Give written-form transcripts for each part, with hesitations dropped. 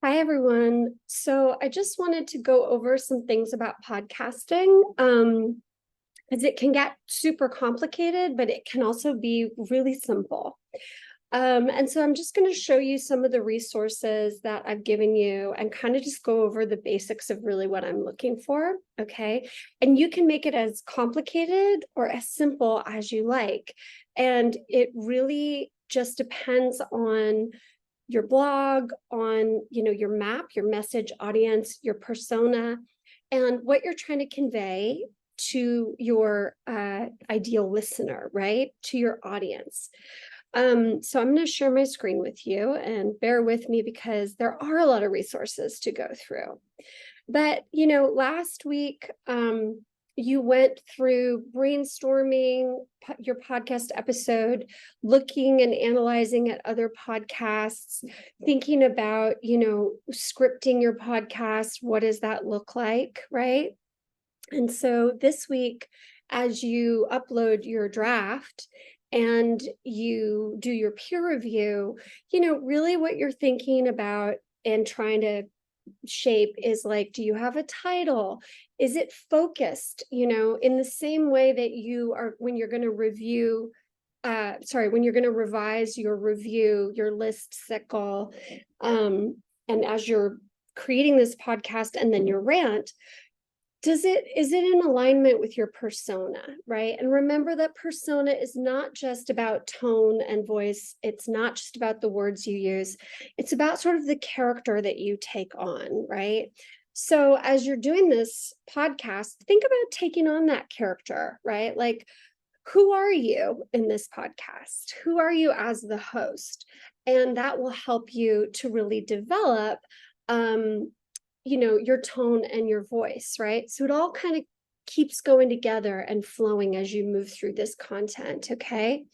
Hi, everyone. So I just wanted to go over some things about podcasting, because it can get super complicated, but it can also be really simple. And so I'm just going to show you some of the resources that I've given you and kind of just go over the basics of really what I'm looking for. Okay. And you can make it as complicated or as simple as you like. And it really just depends on your blog, on your map, your message audience, your persona, and what you're trying to convey to your ideal listener, right? To your audience. So I'm going to share my screen with you, and bear with me because there are a lot of resources to go through. But, last week, you went through brainstorming your podcast episode, looking and analyzing at other podcasts, thinking about, scripting your podcast. What does that look like, right? And so this week, as you upload your draft and you do your peer review, really what you're thinking about and trying to shape is like, do you have a title? Is it focused, in the same way that you are when you're going to review, when you're going to revise your review, your list sickle, and as you're creating this podcast and then your rant, is it in alignment with your persona, right? And remember that persona is not just about tone and voice. It's not just about the words you use. It's about sort of the character that you take on, right? So as you're doing this podcast, think about taking on that character, right? Like, who are you in this podcast? Who are you as the host? And that will help you to really develop your tone and your voice, right? So it all kind of keeps going together and flowing as you move through this content. Okay.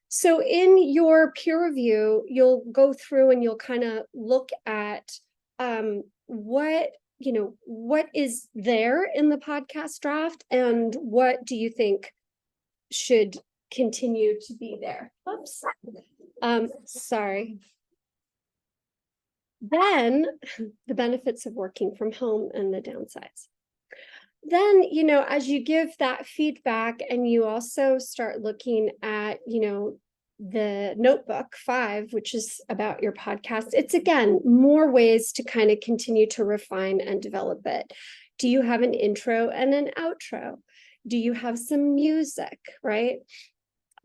So in your peer review, you'll go through and you'll kind of look at what is there in the podcast draft and what do you think should continue to be there. Oops. Sorry. Then the benefits of working from home and the downsides. Then, as you give that feedback and you also start looking at, the notebook 5, which is about your podcast, it's again more ways to kind of continue to refine and develop it. Do you have an intro and an outro? Do you have some music, right?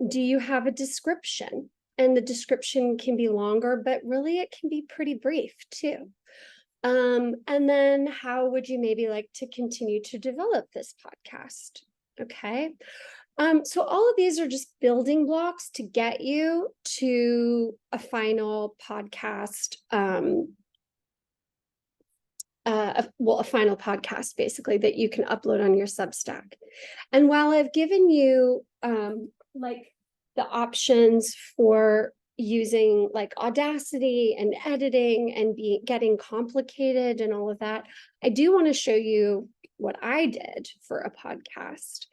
Do you have a description? And the description can be longer, but really it can be pretty brief too. And then how would you maybe like to continue to develop this podcast? Okay. So all of these are just building blocks to get you to a final podcast, a final podcast basically that you can upload on your Substack. And while I've given you like the options for using like Audacity and editing and getting complicated and all of that, I do want to show you what I did for a podcast,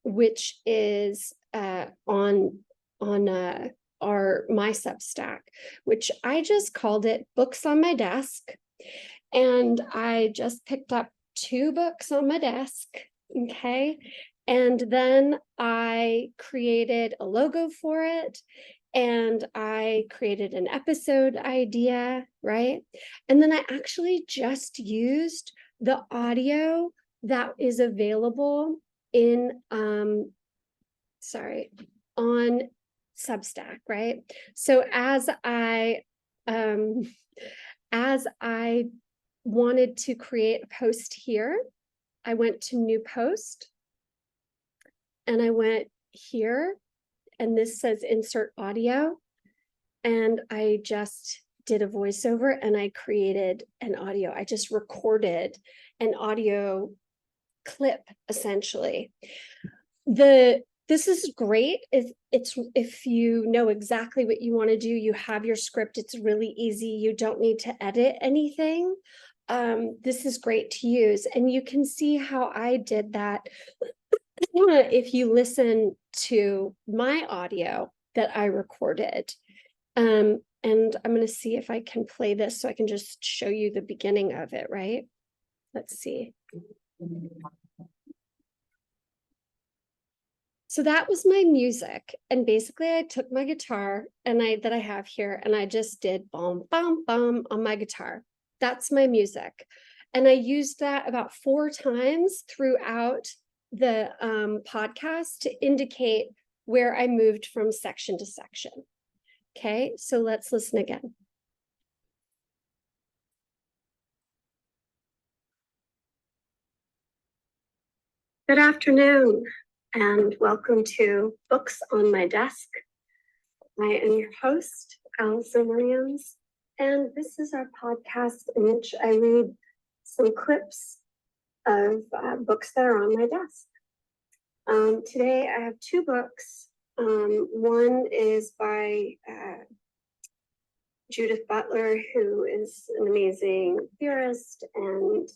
which is on my Substack, which I just called it Books on My Desk. And I just picked up 2 books on my desk. Okay. And then I created a logo for it. And I created an episode idea, right? And then I actually just used the audio that is available in, on Substack, right? So as I wanted to create a post here, I went to new post and I went here, and this says insert audio, and I just did a voiceover and I created an audio. I just recorded an audio clip essentially. This is great if you know exactly what you want to do, you have your script, it's really easy, you don't need to edit anything. This is great to use, and you can see how I did that if you listen to my audio that I recorded. And I'm going to see if I can play this so I can just show you the beginning of it, right? Let's see. So that was my music. And basically I took my guitar and I have here and I just did bum, bum, bum on my guitar. That's my music. And I used that about 4 times throughout the podcast to indicate where I moved from section to section. Okay, so let's listen again. Good afternoon, and welcome to Books on My Desk. I am your host, Allison Williams, and this is our podcast in which I read some clips of books that are on my desk. Today I have 2 books. One is by Judith Butler, who is an amazing theorist and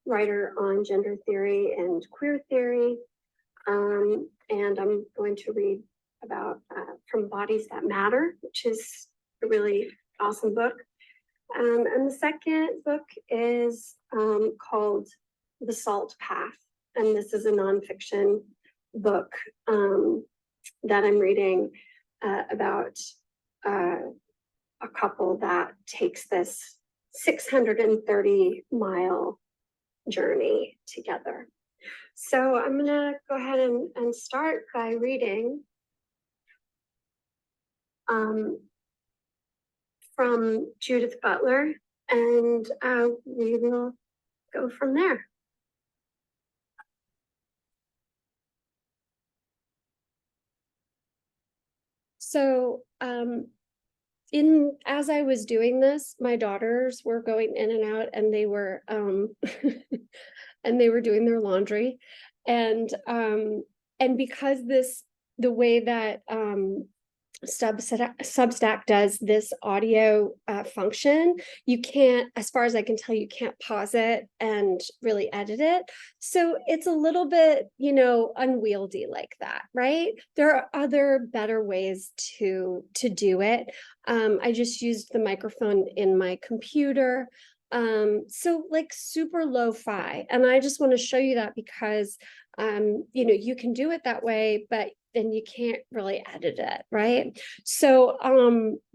writer on gender theory and queer theory. And I'm going to read about From Bodies That Matter, which is a really awesome book. And the second book is called The Salt Path. And this is a nonfiction book that I'm reading about a couple that takes this 630-mile journey together. So I'm going to go ahead and start by reading from Judith Butler, and we will go from there. So as I was doing this, my daughters were going in and out, and they were and they were doing their laundry, and because the way that Substack does this audio function, you can't, as far as I can tell, you can't pause it and really edit it. So it's a little bit, unwieldy like that, right? There are other better ways to do it. I just used the microphone in my computer. So like super lo-fi. And I just want to show you that because you can do it that way, but then you can't really edit it, right? So,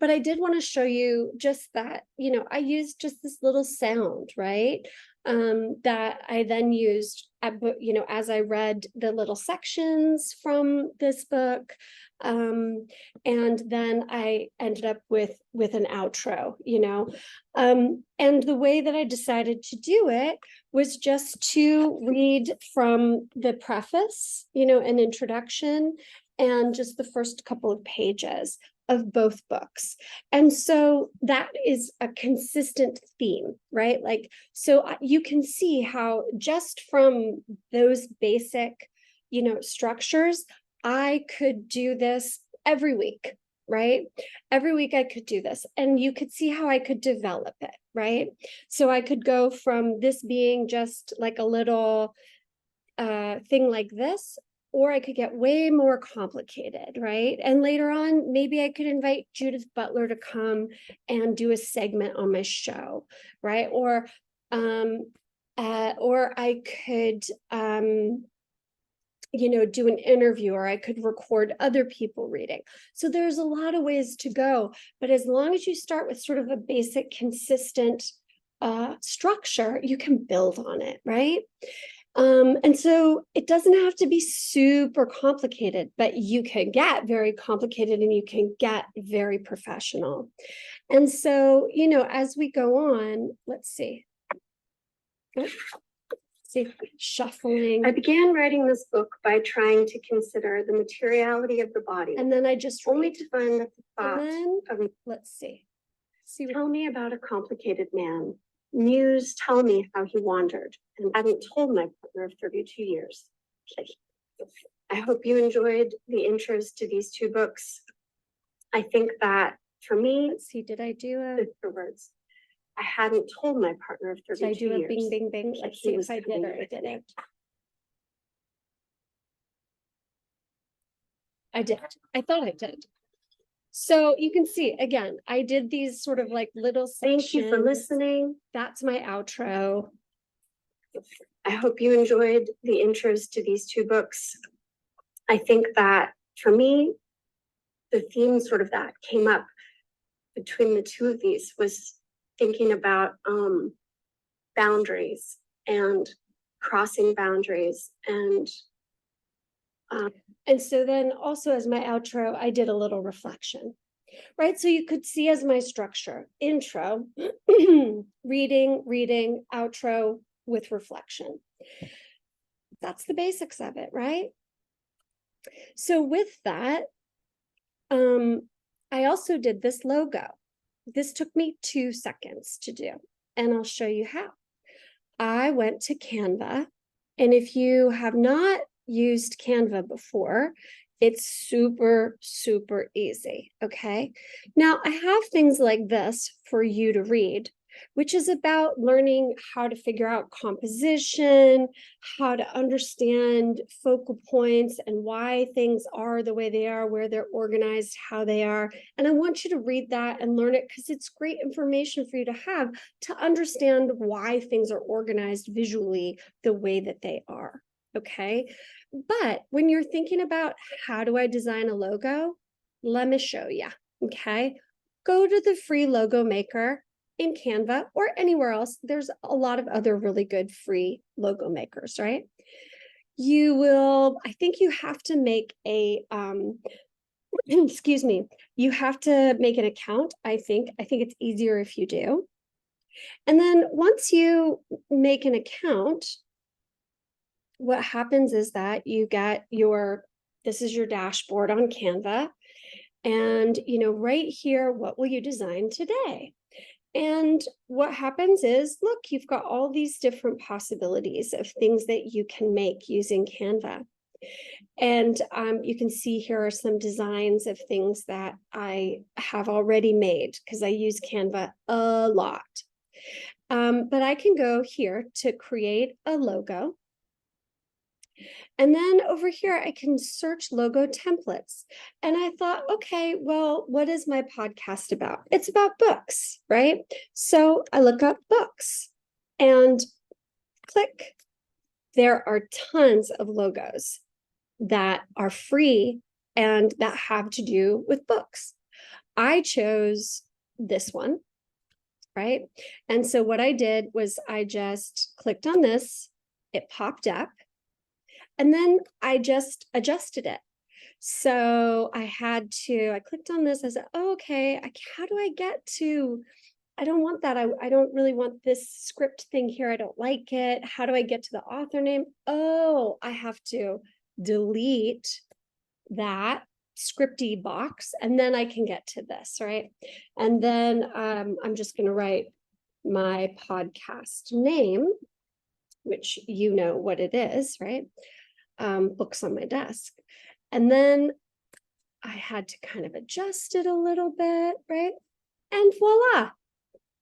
but I did want to show you just that, I used just this little sound, right? That I then used, as I read the little sections from this book. And then I ended up with an outro, and the way that I decided to do it was just to read from the preface, an introduction, and just the first couple of pages of both books. And so that is a consistent theme, right? Like, so you can see how just from those basic, structures, I could do this every week, right? Every week I could do this, and you could see how I could develop it, right? So I could go from this being just like a little thing like this, or I could get way more complicated, right? And later on, maybe I could invite Judith Butler to come and do a segment on my show, right? Or I could do an interview, or I could record other people reading. So there's a lot of ways to go, but as long as you start with sort of a basic, consistent structure, you can build on it, right? And so it doesn't have to be super complicated, but you can get very complicated and you can get very professional. And so, as we go on, let's see. Shuffling. I began writing this book by trying to consider the materiality of the body. And then I just only to find that the thought of, let's see. Tell me about a complicated man. Muse, tell me how he wandered, and hadn't told my partner of 32 years. I hope you enjoyed the intros to these 2 books. I think that for me, let's see, did I do the words? I hadn't told my partner of 32 years. Did I do a bing, bing, bing? Let's see if I did or I didn't. I did. I thought I did. So you can see, again, I did these sort of like little sections. Thank you for listening. That's my outro. I hope you enjoyed the intros to these two books. I think that for me, the theme sort of that came up between the two of these was thinking about boundaries and crossing boundaries and so then also as my outro, I did a little reflection, right? So you could see as my structure, intro, reading, outro with reflection. That's the basics of it, right? So with that, I also did this logo. This took me 2 seconds to do, and I'll show you how. I went to Canva, and if you have not used Canva before, it's super, super easy, okay? Now, I have things like this for you to read, which is about learning how to figure out composition, how to understand focal points and why things are the way they are, where they're organized, how they are. And I want you to read that and learn it because it's great information for you to have to understand why things are organized visually the way that they are, okay? But when you're thinking about how do I design a logo, let me show you, okay? Go to the free logo maker in Canva or anywhere else. There's a lot of other really good free logo makers, right? You will, I think you have to make a, excuse me, you have to make an account, I think. I think it's easier if you do. And then once you make an account, what happens is that you get your, this is your dashboard on Canva. And, you know, right here, what will you design today? And what happens is, look, you've got all these different possibilities of things that you can make using Canva. And you can see here are some designs of things that I have already made because I use Canva a lot. But I can go here to create a logo. And then over here, I can search logo templates. And I thought, okay, well, what is my podcast about? It's about books, right? So I look up books and click. There are tons of logos that are free and that have to do with books. I chose this one, right? And so what I did was I just clicked on this, it popped up. And then I just adjusted it. So I clicked on this. I said, oh, okay, how do I get to, I don't want that. I don't really want this script thing here. I don't like it. How do I get to the author name? Oh, I have to delete that scripty box and then I can get to this, right? And then I'm just going to write my podcast name, which you know what it is, right? Books on my desk. And then I had to kind of adjust it a little bit, right? And voila,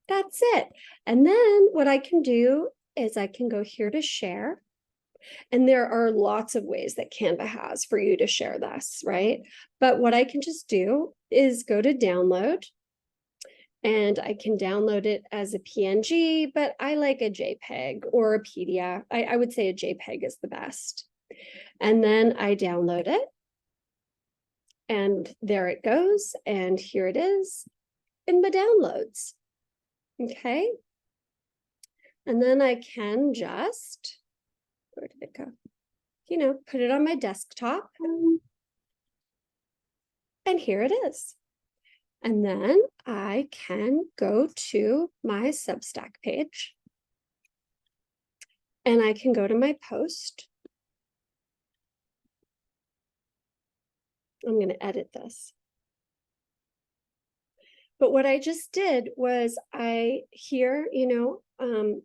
that's it. And then what I can do is I can go here to share. And there are lots of ways that Canva has for you to share this, right? But what I can just do is go to download. And I can download it as a PNG, but I like a JPEG or a PDF. I would say a JPEG is the best. And then I download it. And there it goes. And here it is in my downloads. Okay. And then I can just, where did it go? You know, put it on my desktop. And here it is. And then I can go to my Substack page. And I can go to my post. I'm going to edit this. But what I just did was I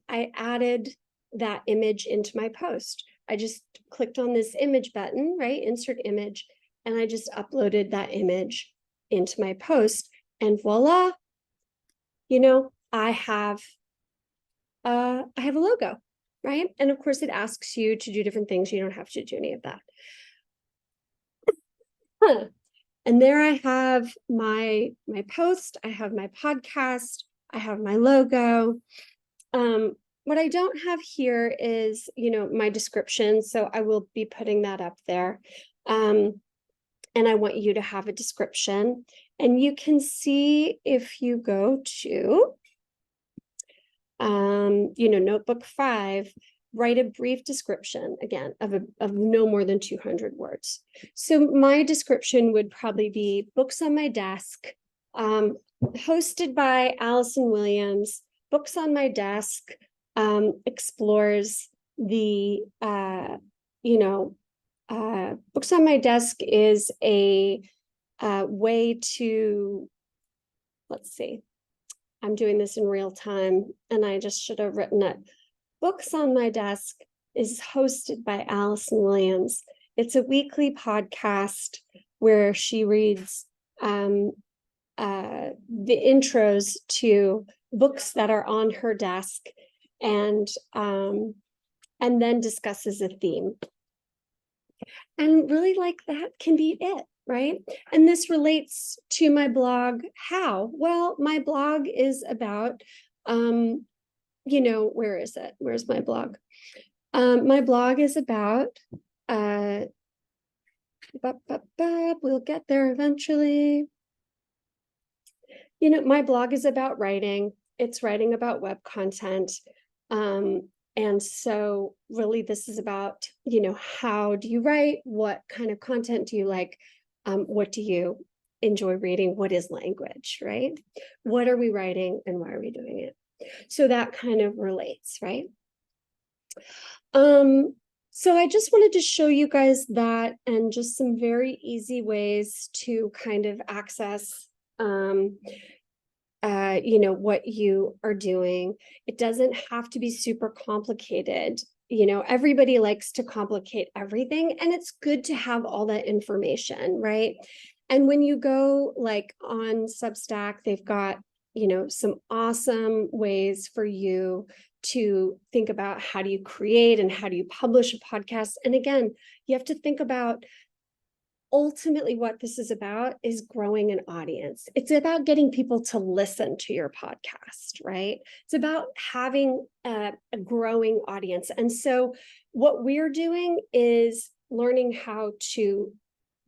added that image into my post. I just clicked on this image button, right? Insert image. And I just uploaded that image into my post and voila, I have a logo, right? And of course it asks you to do different things. You don't have to do any of that. And there I have my post, I have my podcast, I have my logo. What I don't have here is, my description. So I will be putting that up there. And I want you to have a description. And you can see if you go to, notebook 5, write a brief description, again, of no more than 200 words. So my description would probably be books on my desk, hosted by Allison Williams. Books on my desk explores the, books on my desk is a way to, let's see, I'm doing this in real time and I just should have written it. Books on My Desk is hosted by Allison Williams. It's a weekly podcast where she reads the intros to books that are on her desk and then discusses a theme. And really, like, that can be it, right? And this relates to my blog. How? Well, my blog is about, where is it? Where's my blog? My blog is about, we'll get there eventually. My blog is about writing. It's writing about web content. And so really this is about, how do you write? What kind of content do you like? What do you enjoy reading? What is language, right? What are we writing and why are we doing it? So that kind of relates, right? So I just wanted to show you guys that and just some very easy ways to kind of access what you are doing. It doesn't have to be super complicated. Everybody likes to complicate everything, and it's good to have all that information, right? And when you go like on Substack, they've got, some awesome ways for you to think about how do you create and how do you publish a podcast. And again, you have to think about ultimately what this is about is growing an audience. It's about getting people to listen to your podcast, right? It's about having a growing audience. And so what we're doing is learning how to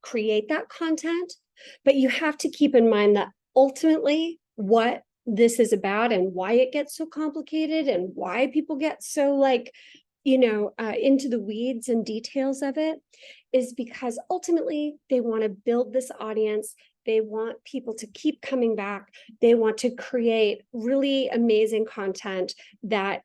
create that content, but you have to keep in mind that ultimately what this is about and why it gets so complicated and why people get so into the weeds and details of it is because ultimately they want to build this audience. They want people to keep coming back. They want to create really amazing content that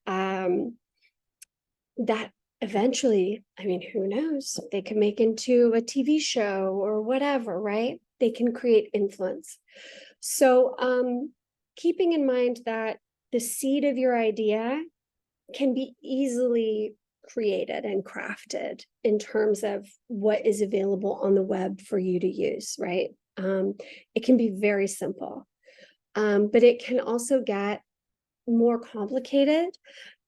that eventually, who knows, they can make into a TV show or whatever, right? They can create influence. So keeping in mind that the seed of your idea can be easily created and crafted in terms of what is available on the web for you to use, right? It can be very simple, but it can also get more complicated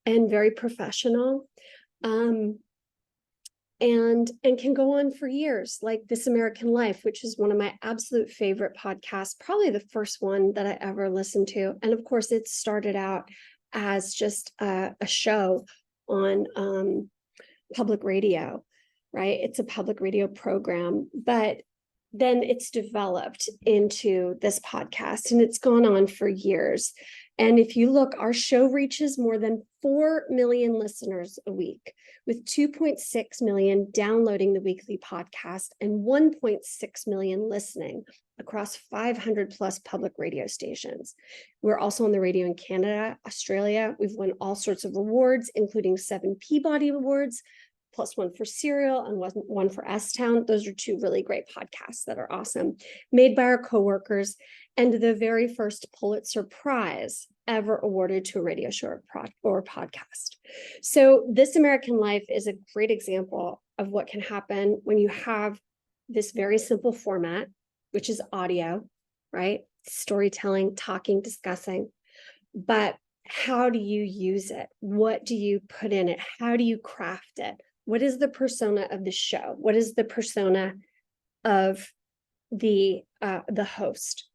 and very professional, and can go on for years, like This American Life, which is one of my absolute favorite podcasts, probably the first one that I ever listened to. And of course, it started out as just a show on public radio, right? It's a public radio program, but then it's developed into this podcast and it's gone on for years. And if you look, our show reaches more than 4 million listeners a week, with 2.6 million downloading the weekly podcast and 1.6 million listening across 500 plus public radio stations. We're also on the radio in Canada, Australia. We've won all sorts of awards, including 7 Peabody Awards, plus 1 for Serial and one for S-Town. Those are 2 really great podcasts that are awesome, made by our coworkers, and the very first Pulitzer Prize ever awarded to a radio show or podcast. So This American Life is a great example of what can happen when you have this very simple format, which is audio, right? Storytelling, talking, discussing. But how do you use it? What do you put in it? How do you craft it? What is the persona of the show? What is the persona of the host.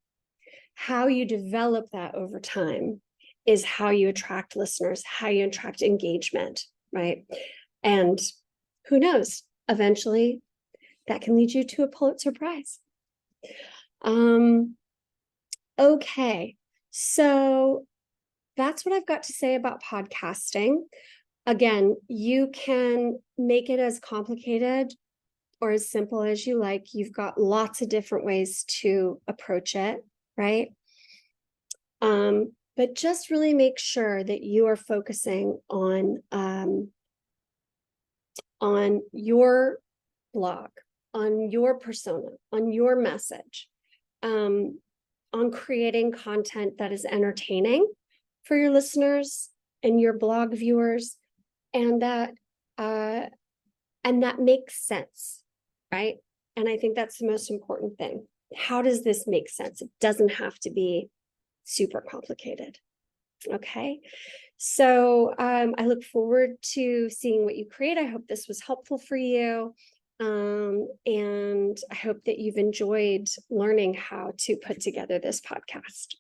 How you develop that over time is how you attract listeners, how you attract engagement, right? And who knows, eventually that can lead you to a Pulitzer Prize. Okay, so that's what I've got to say about podcasting. Again, you can make it as complicated or as simple as you like. You've got lots of different ways to approach it, right? But just really make sure that you are focusing on your blog, on your persona, on your message, on creating content that is entertaining for your listeners and your blog viewers, and that makes sense, right? And I think that's the most important thing. How does this make sense? It doesn't have to be super complicated. Okay, so I look forward to seeing what you create. I hope this was helpful for you. And I hope that you've enjoyed learning how to put together this podcast,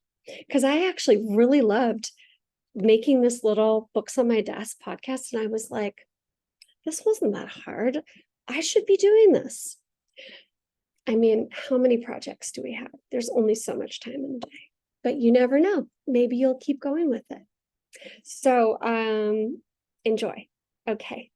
because I actually really loved making this little Books on My Desk podcast. And I was like, this wasn't that hard. I should be doing this. I mean, how many projects do we have? There's only so much time in the day, but you never know. Maybe you'll keep going with it. So enjoy. Okay.